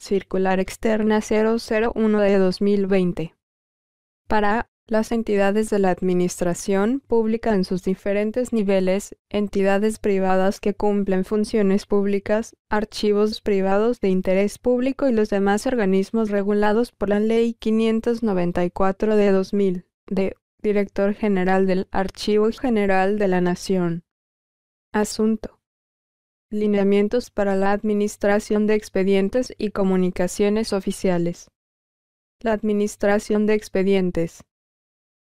Circular Externa 001 de 2020. Para las entidades de la administración pública en sus diferentes niveles, entidades privadas que cumplen funciones públicas, archivos privados de interés público y los demás organismos regulados por la Ley 594 de 2000, de Director General del Archivo General de la Nación. Asunto: lineamientos para la administración de expedientes y comunicaciones oficiales. La administración de expedientes.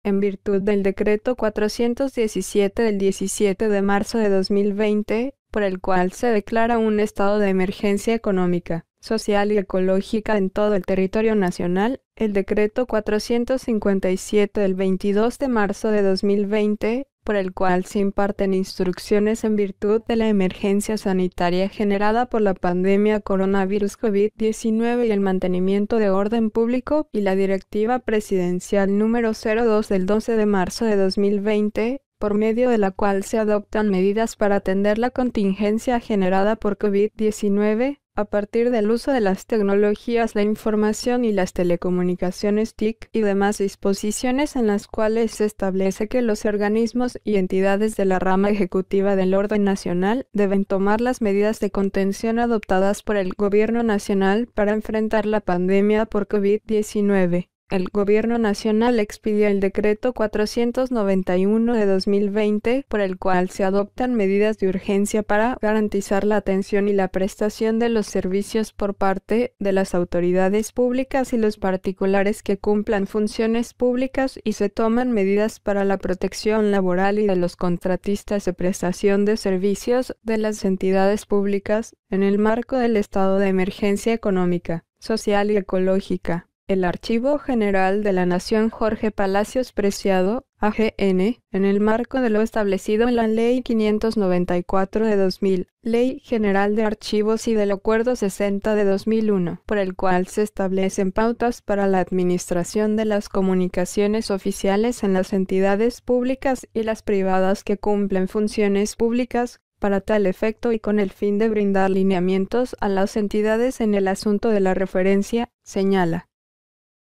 En virtud del Decreto 417 del 17 de marzo de 2020, por el cual se declara un estado de emergencia económica, social y ecológica en todo el territorio nacional, el Decreto 457 del 22 de marzo de 2020, por el cual se imparten instrucciones en virtud de la emergencia sanitaria generada por la pandemia coronavirus COVID-19 y el mantenimiento de orden público, y la Directiva Presidencial número 02 del 12 de marzo de 2020, por medio de la cual se adoptan medidas para atender la contingencia generada por COVID-19, a partir del uso de las tecnologías de información y las telecomunicaciones TIC y demás disposiciones en las cuales se establece que los organismos y entidades de la rama ejecutiva del orden nacional deben tomar las medidas de contención adoptadas por el Gobierno Nacional para enfrentar la pandemia por COVID-19. El Gobierno Nacional expidió el Decreto 491 de 2020, por el cual se adoptan medidas de urgencia para garantizar la atención y la prestación de los servicios por parte de las autoridades públicas y los particulares que cumplan funciones públicas, y se toman medidas para la protección laboral y de los contratistas de prestación de servicios de las entidades públicas, en el marco del estado de emergencia económica, social y ecológica. El Archivo General de la Nación Jorge Palacios Preciado, AGN, en el marco de lo establecido en la Ley 594 de 2000, Ley General de Archivos, y del Acuerdo 60 de 2001, por el cual se establecen pautas para la administración de las comunicaciones oficiales en las entidades públicas y las privadas que cumplen funciones públicas, para tal efecto y con el fin de brindar lineamientos a las entidades en el asunto de la referencia, señala.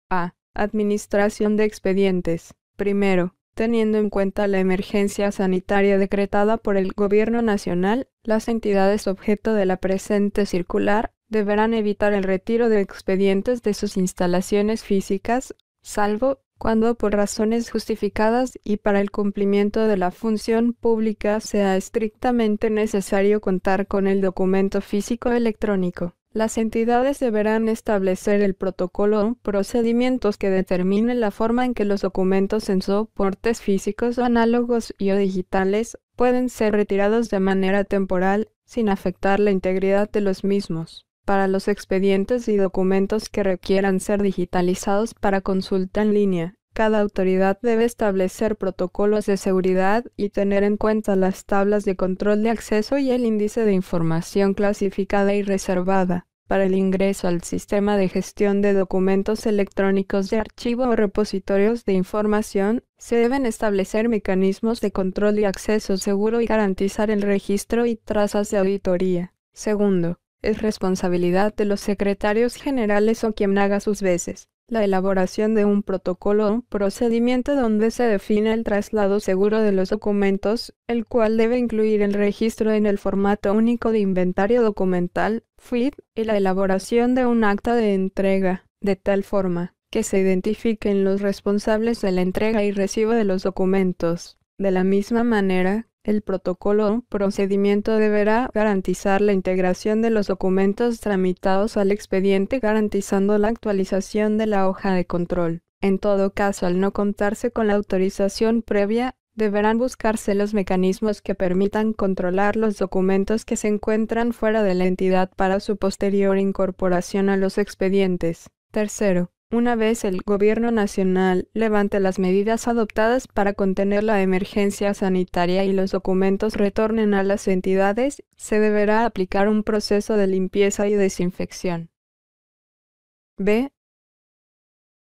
A. Administración de expedientes. Primero, teniendo en cuenta la emergencia sanitaria decretada por el Gobierno Nacional, las entidades objeto de la presente circular deberán evitar el retiro de expedientes de sus instalaciones físicas, salvo cuando por razones justificadas y para el cumplimiento de la función pública sea estrictamente necesario contar con el documento físico electrónico. Las entidades deberán establecer el protocolo o procedimientos que determinen la forma en que los documentos en soportes físicos o análogos y o digitales pueden ser retirados de manera temporal, sin afectar la integridad de los mismos. Para los expedientes y documentos que requieran ser digitalizados para consulta en línea, cada autoridad debe establecer protocolos de seguridad y tener en cuenta las tablas de control de acceso y el índice de información clasificada y reservada. Para el ingreso al sistema de gestión de documentos electrónicos de archivo o repositorios de información, se deben establecer mecanismos de control y acceso seguro y garantizar el registro y trazas de auditoría. Segundo, es responsabilidad de los secretarios generales o quien haga sus veces la elaboración de un protocolo o procedimiento donde se define el traslado seguro de los documentos, el cual debe incluir el registro en el formato único de inventario documental, FUID, y la elaboración de un acta de entrega, de tal forma que se identifiquen los responsables de la entrega y recibo de los documentos. De la misma manera, el protocolo o procedimiento deberá garantizar la integración de los documentos tramitados al expediente, garantizando la actualización de la hoja de control. En todo caso, al no contarse con la autorización previa, deberán buscarse los mecanismos que permitan controlar los documentos que se encuentran fuera de la entidad para su posterior incorporación a los expedientes. Tercero, una vez el Gobierno Nacional levante las medidas adoptadas para contener la emergencia sanitaria y los documentos retornen a las entidades, se deberá aplicar un proceso de limpieza y desinfección. B.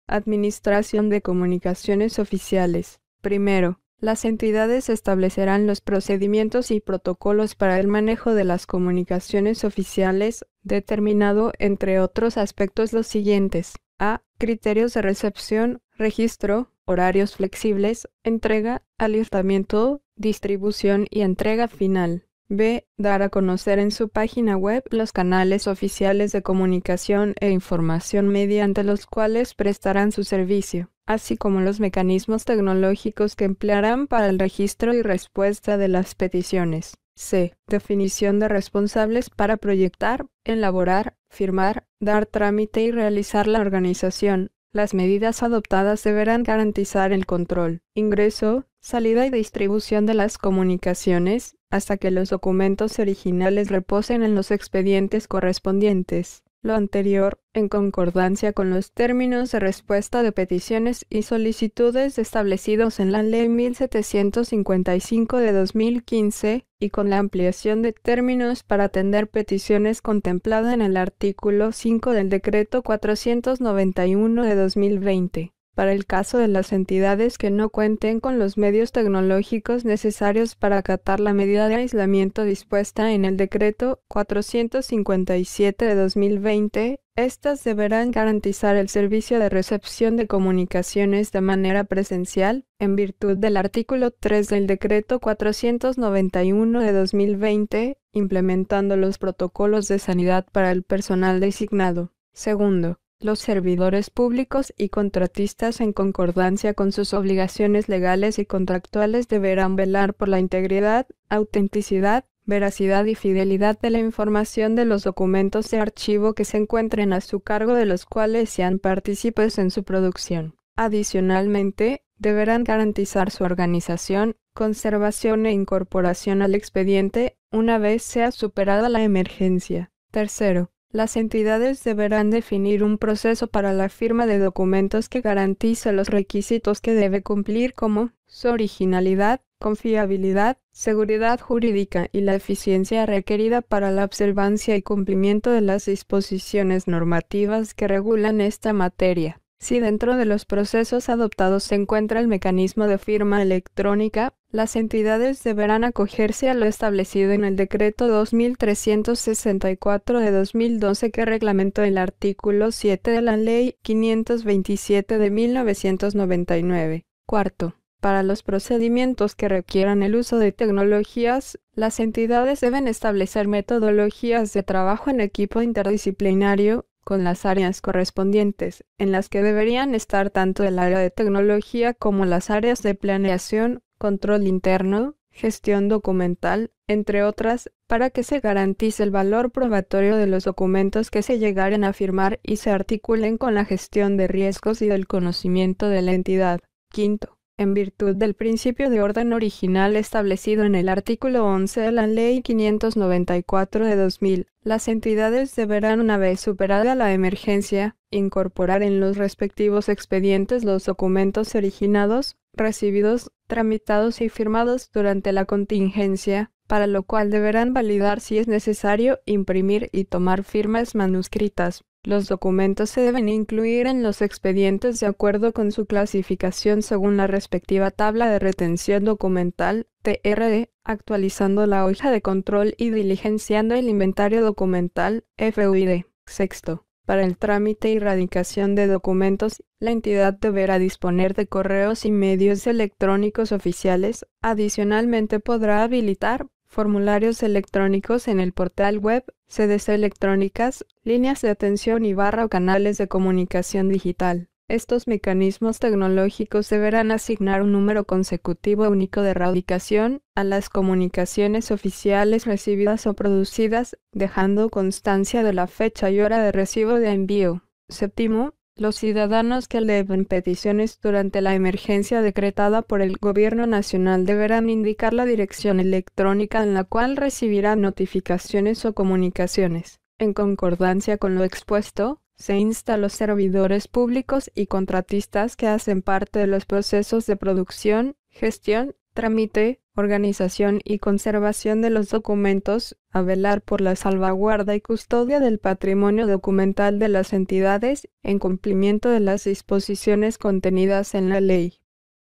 Administración de comunicaciones oficiales. Primero, Las entidades establecerán los procedimientos y protocolos para el manejo de las comunicaciones oficiales, determinado, entre otros aspectos, los siguientes: a. Criterios de recepción, registro, horarios flexibles, entrega, alertamiento, distribución y entrega final. B. Dar a conocer en su página web los canales oficiales de comunicación e información mediante los cuales prestarán su servicio, así como los mecanismos tecnológicos que emplearán para el registro y respuesta de las peticiones. C. Definición de responsables para proyectar, elaborar, firmar, dar trámite y realizar la organización. Las medidas adoptadas deberán garantizar el control, ingreso, salida y distribución de las comunicaciones, hasta que los documentos originales reposen en los expedientes correspondientes. Lo anterior, en concordancia con los términos de respuesta de peticiones y solicitudes establecidos en la Ley 1755 de 2015 y con la ampliación de términos para atender peticiones contemplada en el artículo 5 del Decreto 491 de 2020. Para el caso de las entidades que no cuenten con los medios tecnológicos necesarios para acatar la medida de aislamiento dispuesta en el Decreto 457 de 2020, estas deberán garantizar el servicio de recepción de comunicaciones de manera presencial, en virtud del artículo 3 del Decreto 491 de 2020, implementando los protocolos de sanidad para el personal designado. Segundo, los servidores públicos y contratistas, en concordancia con sus obligaciones legales y contractuales, deberán velar por la integridad, autenticidad, veracidad y fidelidad de la información de los documentos de archivo que se encuentren a su cargo, de los cuales sean partícipes en su producción. Adicionalmente, deberán garantizar su organización, conservación e incorporación al expediente una vez sea superada la emergencia. Tercero, las entidades deberán definir un proceso para la firma de documentos que garantice los requisitos que debe cumplir, como su originalidad, confiabilidad, seguridad jurídica y la eficiencia requerida para la observancia y cumplimiento de las disposiciones normativas que regulan esta materia. Si dentro de los procesos adoptados se encuentra el mecanismo de firma electrónica, las entidades deberán acogerse a lo establecido en el Decreto 2364 de 2012, que reglamentó el artículo 7 de la Ley 527 de 1999. Cuarto, para los procedimientos que requieran el uso de tecnologías, las entidades deben establecer metodologías de trabajo en equipo interdisciplinario con las áreas correspondientes, en las que deberían estar tanto el área de tecnología como las áreas de planeación, control interno, gestión documental, entre otras, para que se garantice el valor probatorio de los documentos que se llegaren a firmar y se articulen con la gestión de riesgos y del conocimiento de la entidad. Quinto, en virtud del principio de orden original establecido en el artículo 11 de la Ley 594 de 2000, las entidades deberán, una vez superada la emergencia, incorporar en los respectivos expedientes los documentos originados, recibidos, tramitados y firmados durante la contingencia, para lo cual deberán validar si es necesario imprimir y tomar firmas manuscritas. Los documentos se deben incluir en los expedientes de acuerdo con su clasificación según la respectiva tabla de retención documental, TRD, actualizando la hoja de control y diligenciando el inventario documental, FUID. Sexto, para el trámite y radicación de documentos, la entidad deberá disponer de correos y medios electrónicos oficiales. Adicionalmente, podrá habilitar formularios electrónicos en el portal web, sedes electrónicas, líneas de atención y o canales de comunicación digital. Estos mecanismos tecnológicos deberán asignar un número consecutivo único de radicación a las comunicaciones oficiales recibidas o producidas, dejando constancia de la fecha y hora de recibo de envío. Séptimo, los ciudadanos que eleven peticiones durante la emergencia decretada por el Gobierno Nacional deberán indicar la dirección electrónica en la cual recibirán notificaciones o comunicaciones. En concordancia con lo expuesto, se insta a los servidores públicos y contratistas que hacen parte de los procesos de producción, gestión, trámite, organización y conservación de los documentos, a velar por la salvaguarda y custodia del patrimonio documental de las entidades, en cumplimiento de las disposiciones contenidas en la ley.